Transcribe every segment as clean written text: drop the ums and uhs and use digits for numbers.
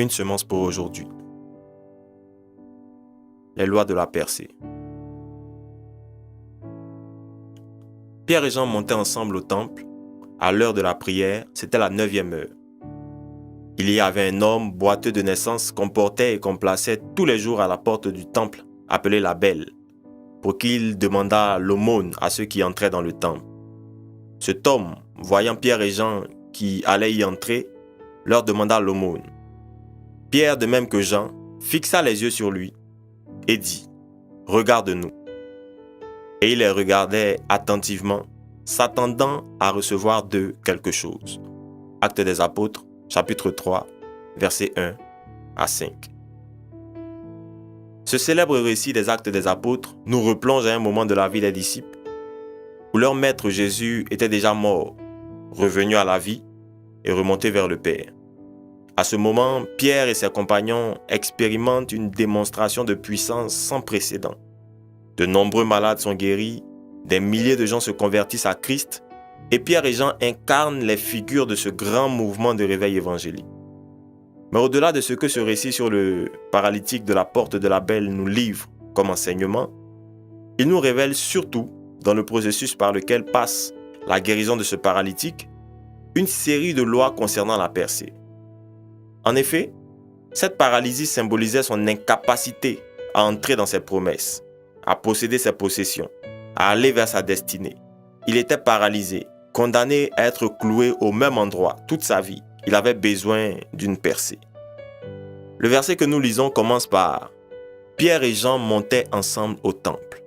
Une semence pour aujourd'hui. Les lois de la percée. Pierre et Jean montaient ensemble au temple. À l'heure de la prière, c'était la 9e heure. Il y avait un homme boiteux de naissance qu'on portait et qu'on plaçait tous les jours à la porte du temple, appelé la Belle, pour qu'il demandât l'aumône à ceux qui entraient dans le temple. Cet homme, voyant Pierre et Jean qui allaient y entrer, leur demanda l'aumône. Pierre, de même que Jean, fixa les yeux sur lui et dit « Regarde-nous ». Et il les regardait attentivement, s'attendant à recevoir d'eux quelque chose. Actes des Apôtres, chapitre 3, versets 1 à 5. Ce célèbre récit des Actes des Apôtres nous replonge à un moment de la vie des disciples où leur maître Jésus était déjà mort, revenu à la vie et remonté vers le Père. À ce moment, Pierre et ses compagnons expérimentent une démonstration de puissance sans précédent. De nombreux malades sont guéris, des milliers de gens se convertissent à Christ et Pierre et Jean incarnent les figures de ce grand mouvement de réveil évangélique. Mais au-delà de ce que ce récit sur le paralytique de la porte de la Belle nous livre comme enseignement, il nous révèle surtout, dans le processus par lequel passe la guérison de ce paralytique, une série de lois concernant la percée. En effet, cette paralysie symbolisait son incapacité à entrer dans ses promesses, à posséder ses possessions, à aller vers sa destinée. Il était paralysé, condamné à être cloué au même endroit toute sa vie. Il avait besoin d'une percée. Le verset que nous lisons commence par « Pierre et Jean montaient ensemble au temple ».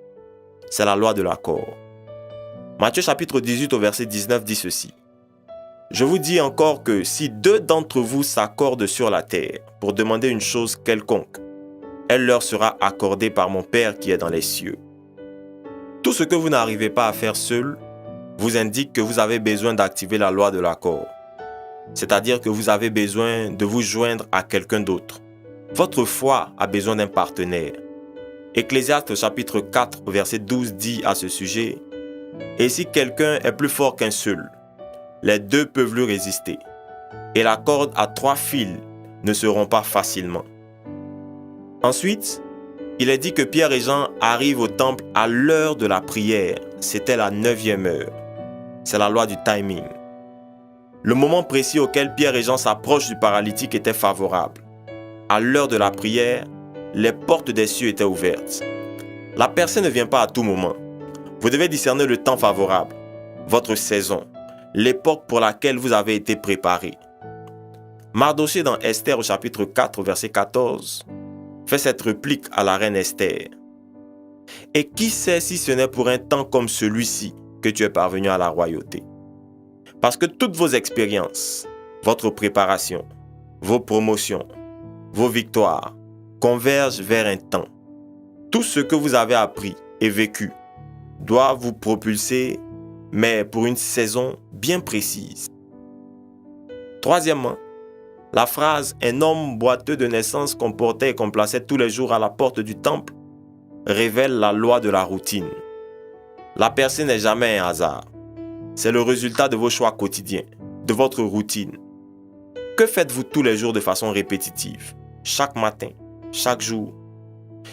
C'est la loi de l'accord. Matthieu chapitre 18 au verset 19 dit ceci. « Je vous dis encore que si 2 d'entre vous s'accordent sur la terre pour demander une chose quelconque, elle leur sera accordée par mon Père qui est dans les cieux. Tout ce que vous n'arrivez pas à faire seul vous indique que vous avez besoin d'activer la loi de l'accord. C'est-à-dire que vous avez besoin de vous joindre à quelqu'un d'autre. Votre foi a besoin d'un partenaire. Ecclésiaste chapitre 4 verset 12 dit à ce sujet « Et si quelqu'un est plus fort qu'un seul, les 2 peuvent lui résister, et la corde à 3 fils ne se rompt pas facilement. » Ensuite, il est dit que Pierre et Jean arrivent au temple à l'heure de la prière. C'était la 9e heure. C'est la loi du timing. Le moment précis auquel Pierre et Jean s'approchent du paralytique était favorable. À l'heure de la prière, les portes des cieux étaient ouvertes. La percée ne vient pas à tout moment. Vous devez discerner le temps favorable, votre saison, l'époque pour laquelle vous avez été préparé. Mardochée dans Esther au chapitre 4, verset 14, fait cette réplique à la reine Esther. « Et qui sait si ce n'est pour un temps comme celui-ci que tu es parvenu à la royauté ?» Parce que toutes vos expériences, votre préparation, vos promotions, vos victoires convergent vers un temps. Tout ce que vous avez appris et vécu doit vous propulser, mais pour une saison bien précise. Troisièmement, la phrase « un homme boiteux de naissance qu'on portait et qu'on plaçait tous les jours à la porte du temple » révèle la loi de la routine. La percée n'est jamais un hasard. C'est le résultat de vos choix quotidiens, de votre routine. Que faites-vous tous les jours de façon répétitive, chaque matin, chaque jour?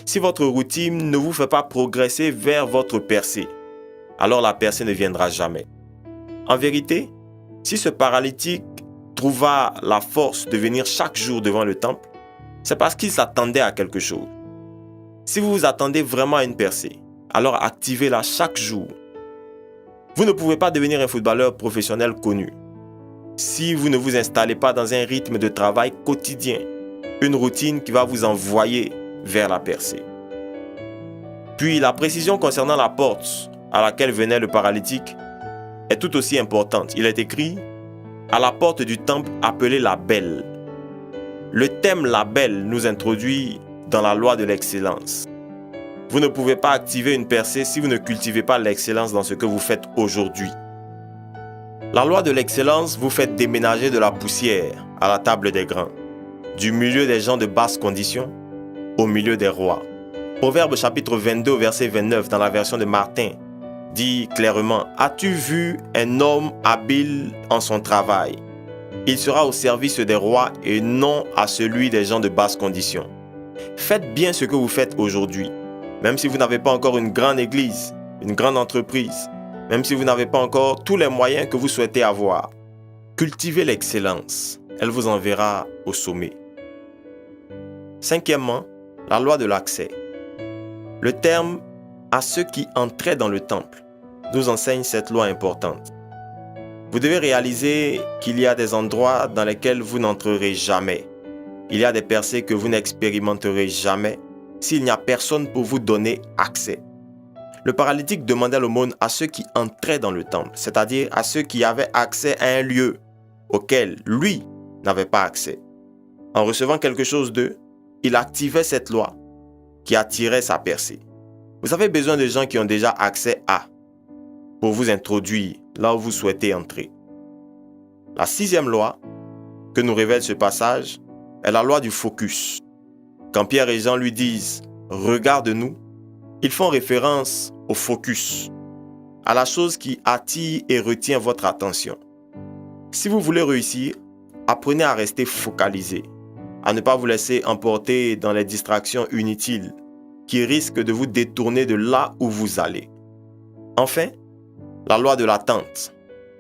Si votre routine ne vous fait pas progresser vers votre percée, alors la percée ne viendra jamais. En vérité, si ce paralytique trouva la force de venir chaque jour devant le temple, c'est parce qu'il s'attendait à quelque chose. Si vous vous attendez vraiment à une percée, alors activez-la chaque jour. Vous ne pouvez pas devenir un footballeur professionnel connu si vous ne vous installez pas dans un rythme de travail quotidien, une routine qui va vous envoyer vers la percée. Puis la précision concernant la porte à laquelle venait le paralytique est tout aussi importante. Il est écrit « à la porte du temple appelée la Belle ». Le thème « la Belle » nous introduit dans la loi de l'excellence. Vous ne pouvez pas activer une percée si vous ne cultivez pas l'excellence dans ce que vous faites aujourd'hui. La loi de l'excellence vous fait déménager de la poussière à la table des grands, du milieu des gens de basse condition au milieu des rois. Proverbe chapitre 22, verset 29 dans la version de Martin dit clairement « As-tu vu un homme habile en son travail? Il sera au service des rois et non à celui des gens de basse condition. Faites bien ce que vous faites aujourd'hui. Même si vous n'avez pas encore une grande église, une grande entreprise, même si vous n'avez pas encore tous les moyens que vous souhaitez avoir, cultivez l'excellence. Elle vous enverra au sommet. Cinquièmement, la loi de l'accès. Le terme « à ceux qui entraient dans le temple » nous enseigne cette loi importante. Vous devez réaliser qu'il y a des endroits dans lesquels vous n'entrerez jamais. Il y a des percées que vous n'expérimenterez jamais s'il n'y a personne pour vous donner accès. Le paralytique demandait l'aumône à ceux qui entraient dans le temple, c'est-à-dire à ceux qui avaient accès à un lieu auquel lui n'avait pas accès. En recevant quelque chose d'eux, il activait cette loi qui attirait sa percée. Vous avez besoin de gens qui ont déjà accès à, pour vous introduire là où vous souhaitez entrer. La sixième loi que nous révèle ce passage est la loi du focus. Quand Pierre et Jean lui disent « Regarde-nous », ils font référence au focus, à la chose qui attire et retient votre attention. Si vous voulez réussir, apprenez à rester focalisé, à ne pas vous laisser emporter dans les distractions inutiles qui risquent de vous détourner de là où vous allez. Enfin, la loi de l'attente.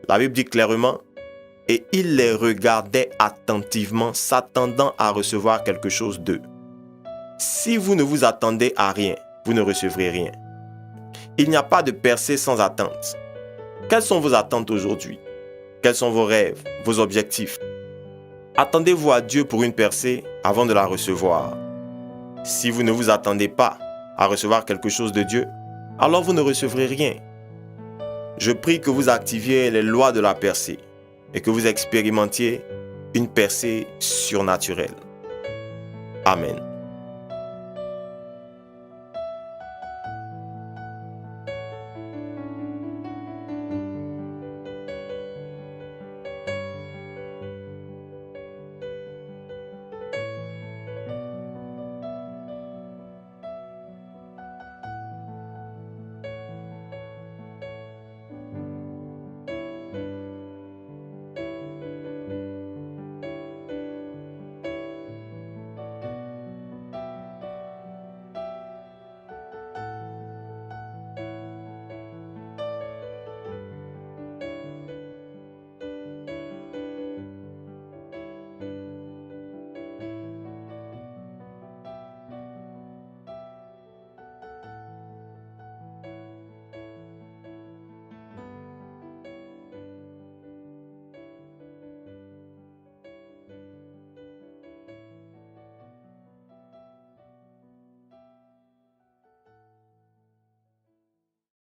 La Bible dit clairement « Et il les regardait attentivement, s'attendant à recevoir quelque chose d'eux. » Si vous ne vous attendez à rien, vous ne recevrez rien. Il n'y a pas de percée sans attente. Quelles sont vos attentes aujourd'hui? Quels sont vos rêves, vos objectifs? Attendez-vous à Dieu pour une percée avant de la recevoir. Si vous ne vous attendez pas à recevoir quelque chose de Dieu, alors vous ne recevrez rien. Je prie que vous activiez les lois de la percée et que vous expérimentiez une percée surnaturelle. Amen.